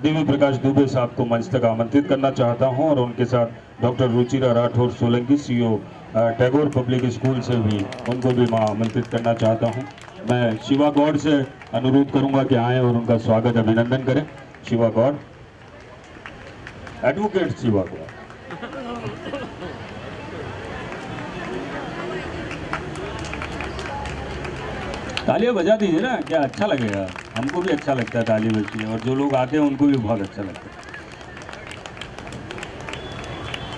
दिव्य प्रकाश दुबे साहब को मंच तक आमंत्रित करना चाहता हूं और उनके साथ doctor Ruchira Rathore Solanki CEO Tagore public school से भी उनको भी मैं आमंत्रित करना चाहता हूं। मैं शिवा गौड़ से अनुरोध करूंगा कि आएं और उनका स्वागत अभिनंदन करें। शिवा गौड़, एडवोकेट शिवा गौड़। तालियां बजा दीजिए ना, क्या अच्छा लगेगा, हमको भी अच्छा लगता है ताली बजती है और जो लोग आते हैं उनको भी बहुत अच्छा लगता है।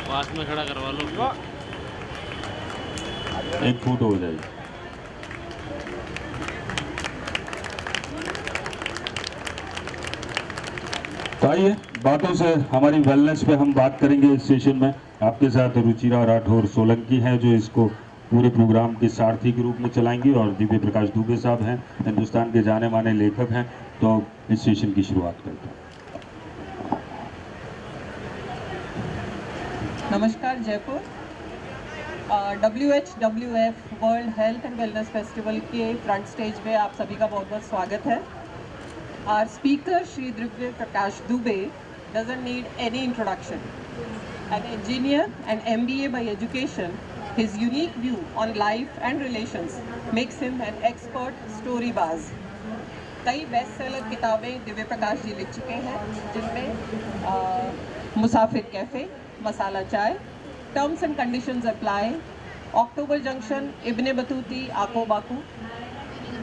पास में खड़ा करवा लो, एक फुट हो जाएगी। तो आइए बातों से हमारी वेलनेस पे हम बात करेंगे इस सेशन में। आपके साथ रुचिरा राठौर सोलंकी हैं जो इसको पूरे प्रोग्राम के सारथी के रूप में चलाएंगी और दिव्य प्रकाश दुबे साहब हैं, हिंदुस्तान के जाने माने लेखक हैं। तो इस सेशन की शुरुआत करते हैं। नमस्कार Jaipur. WHWF world health and wellness festival के फ्रंट स्टेज पे आप सभी का बहुत बहुत स्वागत है। Our speaker Shri Divya Prakash Dubey doesn't need any introduction. An engineer and MBA by education, his unique view on life and relations makes him an expert storyboz. कई बेस्ट सेलर किताबें दिव्य प्रकाश जी लिख चुके हैं जिनमें मुसाफिर cafe, Masala Chai, terms and conditions apply, October junction, Ibne Batuti, Aako Baaku.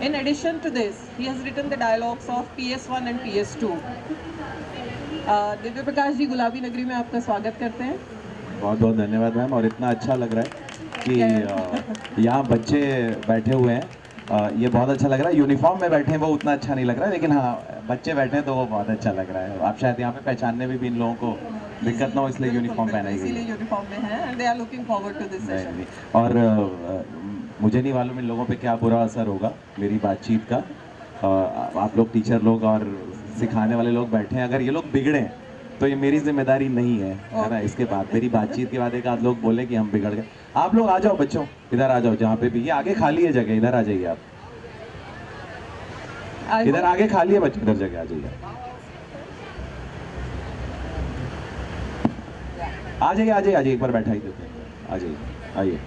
In addition to this, he has written the dialogues of PS1 and PS2. Divya Prakash ji गुलाबी नगरी में आपका स्वागत करते हैं। बहुत बहुत धन्यवाद मैम। और इतना अच्छा लग रहा है कि यहाँ बच्चे बैठे हुए हैं, ये बहुत अच्छा लग रहा है। यूनिफॉर्म में बैठे हैं वो उतना अच्छा नहीं लग रहा है, लेकिन हाँ बच्चे बैठे हैं तो वो बहुत अच्छा लग रहा है। आप शायद यहाँ पे पहचानने में भी इन लोगों को दिक्कत ना हो इसलिए यूनिफॉर्म पहनाई गई है। यूनिफॉर्म में हैं and they are looking forward to this session. और मुझे नहीं मालूम इन लोगों पे क्या बुरा असर होगा मेरी बातचीत का। आप लोग टीचर लोग और सिखाने वाले लोग बैठे हैं, अगर ये लोग बिगड़े तो ये मेरी जिम्मेदारी नहीं है, है ना। इसके बाद मेरी बातचीत के बाद एक आध लोग बोले कि हम बिगड़ गए। आप लोग आ जाओ बच्चों, इधर आ जाओ, जहाँ पे भी ये आगे खाली है जगह, इधर आ जाइए आप, इधर आगे खाली है बच्चों, इधर जगह आ जाइए, आ जाइए आ जाइए आ जाइए, एक बार बैठा ही देते हैं, आ जाइए आइए।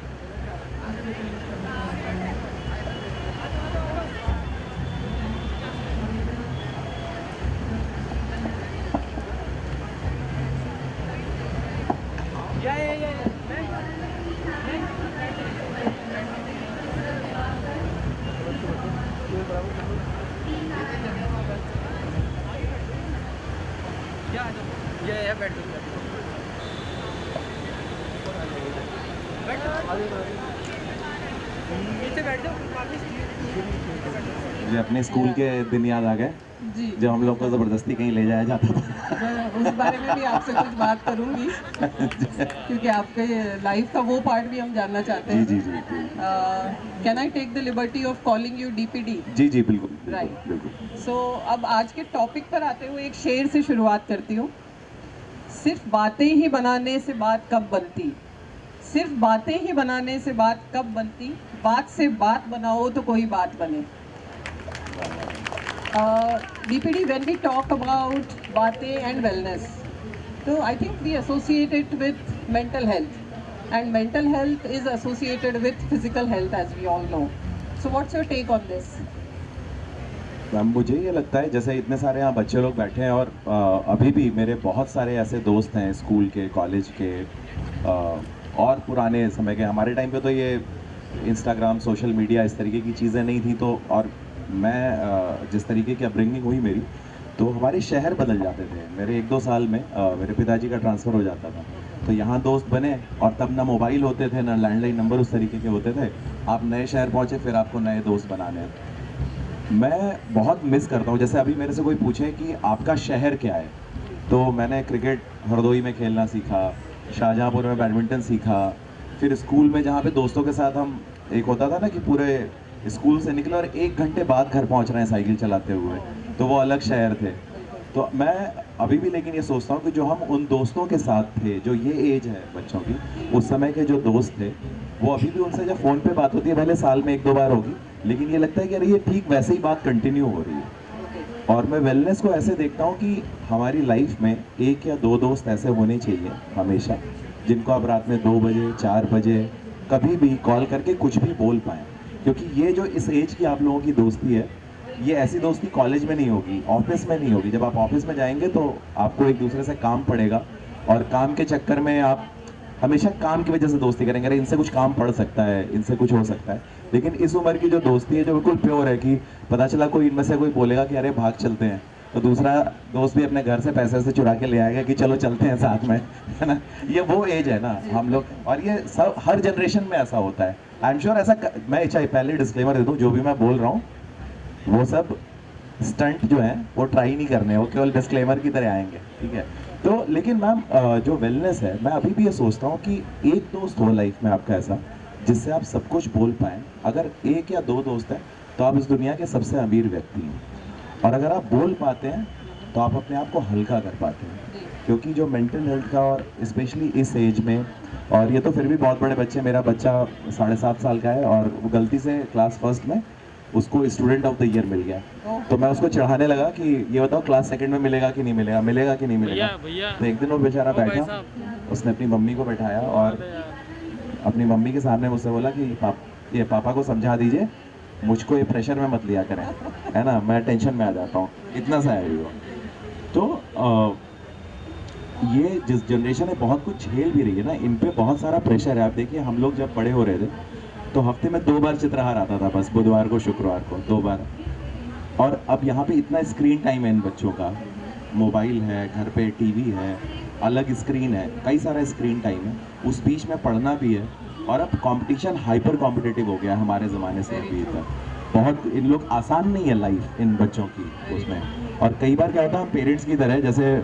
मुझे अपने स्कूल के दिन याद आ गए जब हम लोग को ज़बरदस्ती कहीं ले जाया जाता था। मैं उस बारे में भी आपसे कुछ बात करूंगी क्योंकि आपके लाइफ का वो पार्ट भी हम जानना चाहते हैं। जी जी जी। Can I take the liberty of calling you DPD? जी जी बिल्कुल राइट। बिल्कुल। सो अब आज के टॉपिक पर आते हुए एक शेर से शुरुआत करती हूँ। सिर्फ बातें ही बनाने से बात कब बनती, सिर्फ बातें ही बनाने से बात कब बनती, बात से बात बनाओ तो कोई बात बने। DPD, when we talk about बातें and wellness, so I think we associate it with mental health, and mental health is associated with physical health as we all know. So what's your take on this? Ma'am मुझे ये लगता है जैसे इतने सारे यहाँ बच्चे लोग बैठे हैं और अभी भी मेरे बहुत सारे ऐसे दोस्त हैं स्कूल के, कॉलेज के और पुराने समय के। हमारे टाइम पे तो ये इंस्टाग्राम, सोशल मीडिया इस तरीके की चीज़ें नहीं थी, तो और मैं जिस तरीके की अपब्रिंगिंग हुई मेरी, तो हमारे शहर बदल जाते थे। मेरे 1-2 साल में मेरे पिताजी का ट्रांसफ़र हो जाता था, तो यहाँ दोस्त बने और तब ना मोबाइल होते थे ना लैंडलाइन नंबर उस तरीके के होते थे। आप नए शहर पहुँचे, फिर आपको नए दोस्त बनाने हैं। मैं बहुत मिस करता हूँ। जैसे अभी मेरे से कोई पूछे कि आपका शहर क्या है, तो मैंने क्रिकेट हरदोई में खेलना सीखा, शाहजहाँपुर में बैडमिंटन सीखा, फिर स्कूल में जहाँ पे दोस्तों के साथ हम, एक होता था ना कि पूरे स्कूल से निकले और 1 घंटे बाद घर पहुँच रहे हैं साइकिल चलाते हुए, तो वो अलग शहर थे। तो मैं अभी भी लेकिन ये सोचता हूँ कि जो हम उन दोस्तों के साथ थे, जो ये एज है बच्चों की, उस समय के जो दोस्त थे, वो अभी भी उनसे जब फ़ोन पे बात होती है, भले साल में 1-2 बार होगी, लेकिन ये लगता है कि अरे ये ठीक वैसे ही बात कंटिन्यू हो रही है। और मैं वेलनेस को ऐसे देखता हूँ कि हमारी लाइफ में एक या दो दोस्त ऐसे होने चाहिए हमेशा, जिनको आप रात में 2 बजे 4 बजे कभी भी कॉल करके कुछ भी बोल पाएँ। क्योंकि ये जो इस एज की आप लोगों की दोस्ती है, ये ऐसी दोस्ती कॉलेज में नहीं होगी, ऑफिस में नहीं होगी। जब आप ऑफिस में जाएंगे तो आपको एक दूसरे से काम पड़ेगा, और काम के चक्कर में आप हमेशा काम की वजह से दोस्ती करेंगे, अरे इनसे कुछ काम पड़ सकता है, इनसे कुछ हो सकता है। लेकिन इस उम्र की जो दोस्ती है, जो बिल्कुल प्योर है, कि पता चला कोई इनमें से कोई बोलेगा कि अरे भाग चलते हैं, तो दूसरा दोस्त भी अपने घर से पैसे से चुरा के ले आएगा कि चलो चलते हैं साथ में, है ना। ये वो एज है ना हम लोग, और ये सब हर जनरेशन में ऐसा होता है। आई एम श्योर ऐसा मैं चाहे पहले डिस्क्लेमर दे दूँ, जो भी मैं बोल रहा हूँ वो सब स्टंट जो है वो ट्राई नहीं करने, वो केवल डिस्क्लेमर की तरह आएंगे, ठीक है। तो लेकिन मैम जो वेलनेस है, मैं अभी भी ये सोचता हूँ कि एक दोस्त हो लाइफ में आपका ऐसा, जिससे आप सब कुछ बोल पाएँ। अगर एक या दो दोस्त हैं तो आप इस दुनिया के सबसे अमीर व्यक्ति हैं, और अगर आप बोल पाते हैं तो आप अपने आप को हल्का कर पाते हैं। क्योंकि जो मेंटल हेल्थ का, और स्पेशली इस एज में, और ये तो फिर भी बहुत बड़े बच्चे, मेरा बच्चा 7.5 साल का है और वो गलती से क्लास फर्स्ट में उसको स्टूडेंट ऑफ द ईयर मिल गया। तो मैं उसको चढ़ाने लगा कि ये बताओ क्लास सेकंड में मिलेगा कि नहीं मिलेगा, मिलेगा कि नहीं मिलेगा। भैया तो एक दिन वो बेचारा बैठा, उसने अपनी मम्मी को बैठाया और अपनी मम्मी के सामने मुझसे बोला कि ये पापा को समझा दीजिए, मुझको ये प्रेशर में मत लिया करें, है ना, मैं टेंशन में आ जाता हूँ। इतना सा है वो। तो ये जिस जनरेशन है बहुत कुछ झेल भी रही है ना, इन पे बहुत सारा प्रेशर है। आप देखिए, हम लोग जब बड़े हो रहे थे तो हफ्ते में 2 बार चित्रहार आता था, बस बुधवार को शुक्रवार को 2 बार। और अब यहाँ पे इतना स्क्रीन टाइम है इन बच्चों का, मोबाइल है, घर पे टीवी है, अलग स्क्रीन है, कई सारा स्क्रीन टाइम है, उस बीच में पढ़ना भी है। और अब कंपटीशन हाइपर कॉम्पिटिटिव हो गया है हमारे ज़माने से अभी तक। बहुत इन लोग आसान नहीं है लाइफ इन बच्चों की उसमें। और कई बार क्या होता है, हम पेरेंट्स की तरह, जैसे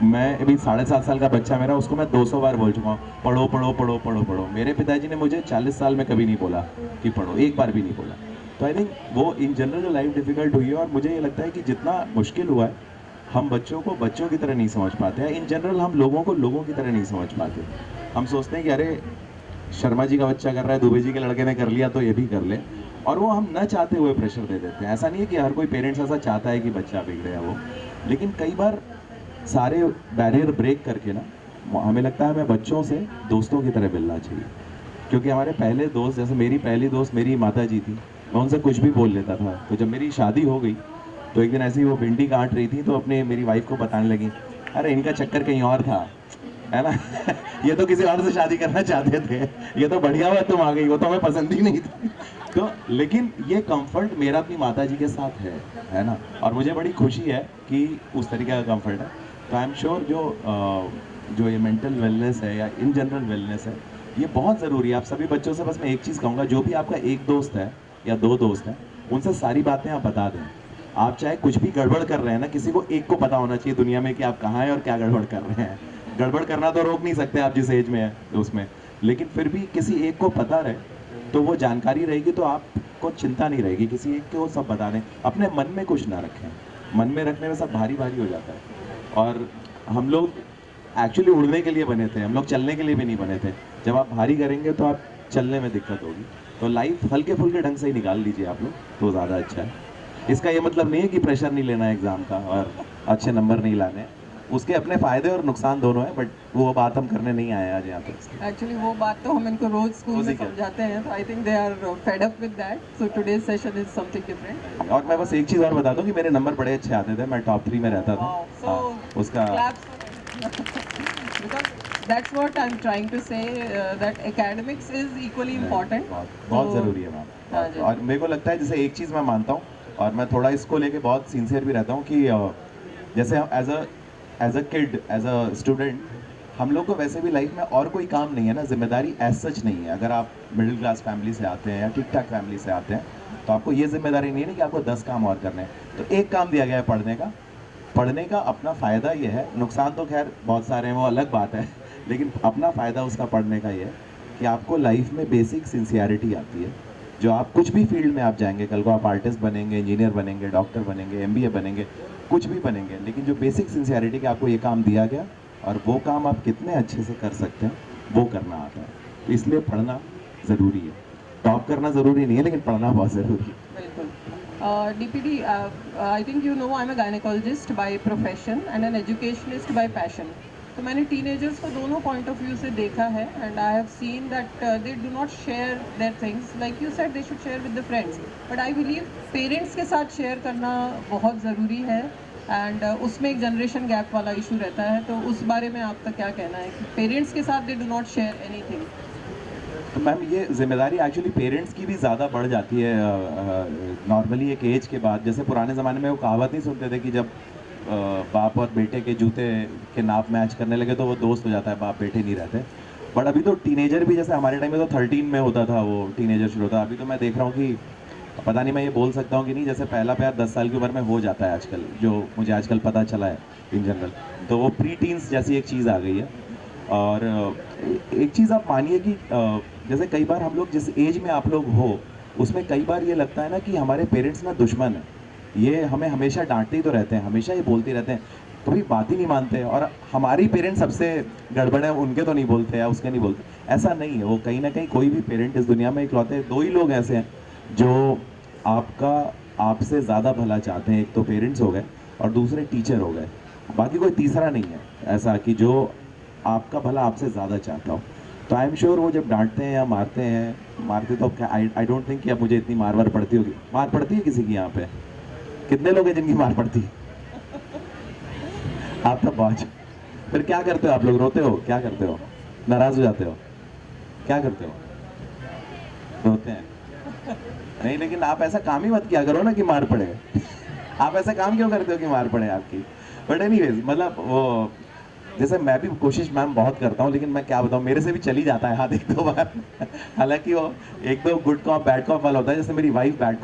मैं अभी 7.5 साल का बच्चा मेरा, उसको मैं 200 बार बोल चुका हूँ, पढ़ो पढ़ो पढ़ो पढ़ो पढ़ो। मेरे पिताजी ने मुझे 40 साल में कभी नहीं बोला कि पढ़ो, एक बार भी नहीं बोला। तो आई थिंक वो इन जनरल जो लाइफ डिफ़िकल्ट हुई है, और मुझे ये लगता है कि जितना मुश्किल हुआ है, हम बच्चों को बच्चों की तरह नहीं समझ पाते हैं। इन जनरल हम लोगों को लोगों की तरह नहीं समझ पाते। हम सोचते हैं कि अरे शर्मा जी का बच्चा कर रहा है, दुबे जी के लड़के ने कर लिया तो ये भी कर ले, और वो हम न चाहते हुए प्रेशर दे देते हैं। ऐसा नहीं है कि हर कोई पेरेंट्स ऐसा चाहता है कि बच्चा बिगड़े है वो, लेकिन कई बार सारे बैरियर ब्रेक करके ना, हमें लगता है हमें बच्चों से दोस्तों की तरह मिलना चाहिए। क्योंकि हमारे पहले दोस्त, जैसे मेरी पहली दोस्त मेरी माता जी थी, मैं उनसे कुछ भी बोल लेता था। तो जब मेरी शादी हो गई तो एक दिन ऐसी वो भिंडी काट रही थी, तो अपने मेरी वाइफ को बताने लगी, अरे इनका चक्कर कहीं और था, है ना ये तो किसी और से शादी करना चाहते थे, ये तो बढ़िया हुआ तुम आ गई, वो तो हमें पसंद ही नहीं थी। तो लेकिन ये कंफर्ट मेरा अपनी माता जी के साथ है ना, और मुझे बड़ी खुशी है कि उस तरीके का कंफर्ट है। तो आई एम श्योर जो ये मेंटल वेलनेस है या इन जनरल वेलनेस है, ये बहुत ज़रूरी है। आप सभी बच्चों से बस मैं एक चीज़ कहूँगा, जो भी आपका एक दोस्त है या 2 दोस्त हैं, उनसे सारी बातें आप बता दें। आप चाहे कुछ भी गड़बड़ कर रहे हैं ना, किसी को एक को पता होना चाहिए दुनिया में कि आप कहाँ हैं और क्या गड़बड़ कर रहे हैं। गड़बड़ करना तो रोक नहीं सकते आप जिस एज में है उसमें, लेकिन फिर भी किसी एक को पता रहे तो वो जानकारी रहेगी, तो आपको चिंता नहीं रहेगी। किसी एक को सब बता दें, अपने मन में कुछ ना रखें, मन में रखने में सब भारी भारी हो जाता है। और हम लोग एक्चुअली उड़ने के लिए बने थे, हम लोग चलने के लिए भी नहीं बने थे। जब आप भारी करेंगे तो आप चलने में दिक्कत होगी। तो लाइफ हल्के फुल्के ढंग से ही निकाल लीजिए आप लोग, तो ज़्यादा अच्छा है। इसका ये मतलब नहीं है कि प्रेशर नहीं लेना है एग्ज़ाम का और अच्छे नंबर नहीं लाने, उसके अपने फ़ायदे और नुकसान दोनों हैं, बट वो बात हम करने नहीं आए आज यहाँ पर। एक्चुअली वो बात तो हम इनको रोज स्कूल में समझाते हैं, तो I think they are fed up with that, so today's session is something different. और मैं बस एक चीज़ और बता दूं कि मेरे नंबर बड़े अच्छे आते थे, मैं टॉप 3 में रहता था। हाँ, उसका because that's what I'm trying to say, that academics is equally important. बहुत ज़रूरी है मैम। और मेरे को लगता है, जैसे एक चीज़ मैं मानता हूँ, और मैं थोड़ा इसको लेके बहुत सिंसियर भी रहता हूँ कि जैसे हम as a kid, as a student, हम लोग को वैसे भी लाइफ में और कोई काम नहीं है ना, जिम्मेदारी एज सच नहीं है। अगर आप मिडिल क्लास फैमिली से आते हैं या ठीक ठाक फैमिली से आते हैं, तो आपको ये जिम्मेदारी नहीं है ना कि आपको 10 काम और करने हैं। तो एक काम दिया गया है पढ़ने का अपना फ़ायदा ये है, नुकसान तो खैर बहुत सारे हैं, वो अलग बात है, लेकिन अपना फ़ायदा उसका पढ़ने का ये है कि आपको लाइफ में बेसिक सिंसियरिटी आती है। जो आप कुछ भी फील्ड में आप जाएंगे, कल को आप आर्टिस्ट बनेंगे, इंजीनियर बनेंगे, डॉक्टर बनेंगे, MBA बनेंगे, कुछ भी बनेंगे, लेकिन जो बेसिक सिंसियरिटी कि आपको ये काम दिया गया और वो काम आप कितने अच्छे से कर सकते हैं, वो करना आता है। तो इसलिए पढ़ना ज़रूरी है। टॉप करना ज़रूरी नहीं है, लेकिन पढ़ना बहुत ज़रूरी है। बिल्कुल। DPD, I think you know I'm a gynecologist by profession and an educationist by passion. तो मैंने टीनेजर्स को दोनों पॉइंट ऑफ व्यू से देखा है and I have seen that they do not share their things like you said they should share with the friends, but I believe parents के साथ share करना बहुत ज़रूरी है एंड उसमें एक जनरेशन गैप वाला इशू रहता है. तो उस बारे में आपका क्या कहना है कि पेरेंट्स के साथ they do not share anything? तो मैम ये जिम्मेदारी एक्चुअली पेरेंट्स की भी ज़्यादा बढ़ जाती है नॉर्मली एक एज के बाद. जैसे पुराने ज़माने में वो कहावत नहीं सुनते थे कि जब बाप और बेटे के जूते के नाप मैच करने लगे तो वो दोस्त हो जाता है, बाप बेटे नहीं रहते. बट अभी तो टीनेजर भी, जैसे हमारे टाइम में तो 13 में होता था वो टीनेजर शुरू होता. अभी तो मैं देख रहा हूँ कि पता नहीं मैं ये बोल सकता हूँ कि नहीं, जैसे पहला प्यार 10 साल की उम्र में हो जाता है आजकल, जो मुझे आजकल पता चला है इन जनरल. तो वो प्री टीन्स जैसी एक चीज़ आ गई है. और एक चीज़ आप मानिए कि जैसे कई बार हम लोग जिस एज में आप लोग हो उसमें कई बार ये लगता है ना कि हमारे पेरेंट्स ना दुश्मन है, ये हमें हमेशा डांटते ही तो रहते हैं, हमेशा ये बोलते रहते हैं, कभी बात ही नहीं मानते. और हमारी पेरेंट्स सबसे गड़बड़ है, उनके तो नहीं बोलते या उसके नहीं बोलते. ऐसा नहीं है. वो कहीं ना कहीं कोई भी पेरेंट इस दुनिया में इकलौते 2 ही लोग ऐसे हैं जो आपसे ज़्यादा भला चाहते हैं. एक तो पेरेंट्स हो गए और दूसरे टीचर हो गए. बाकी कोई तीसरा नहीं है ऐसा कि जो आपका भला आपसे ज़्यादा चाहता हो. तो आई एम श्योर वो जब डांटते हैं या मारते तो आई डोंट थिंक कि अब मुझे इतनी मार पड़ती होगी. मार पड़ती है किसी की यहाँ पे? कितने लोग हैं जिनकी मार पड़ती है? आप तो बहुत. फिर क्या करते हो आप लोग? रोते हो? क्या करते हो? नाराज हो जाते हो? क्या करते हो? रोते हैं? नहीं, लेकिन आप ऐसा काम ही मत किया करो ना कि मार पड़े. आप ऐसा काम क्यों करते हो कि मार पड़े आपकी? बट एनीवेज, मतलब वो जैसे मैं भी कोशिश मैम बहुत करता हूँ, लेकिन मैं क्या बताऊँ, मेरे से भी चली जाता है हाथ 1-2 बार. हालांकि वो 1-2 गुड कॉप बैड कॉप वाला होता है. जैसे मेरी वाइफ बैड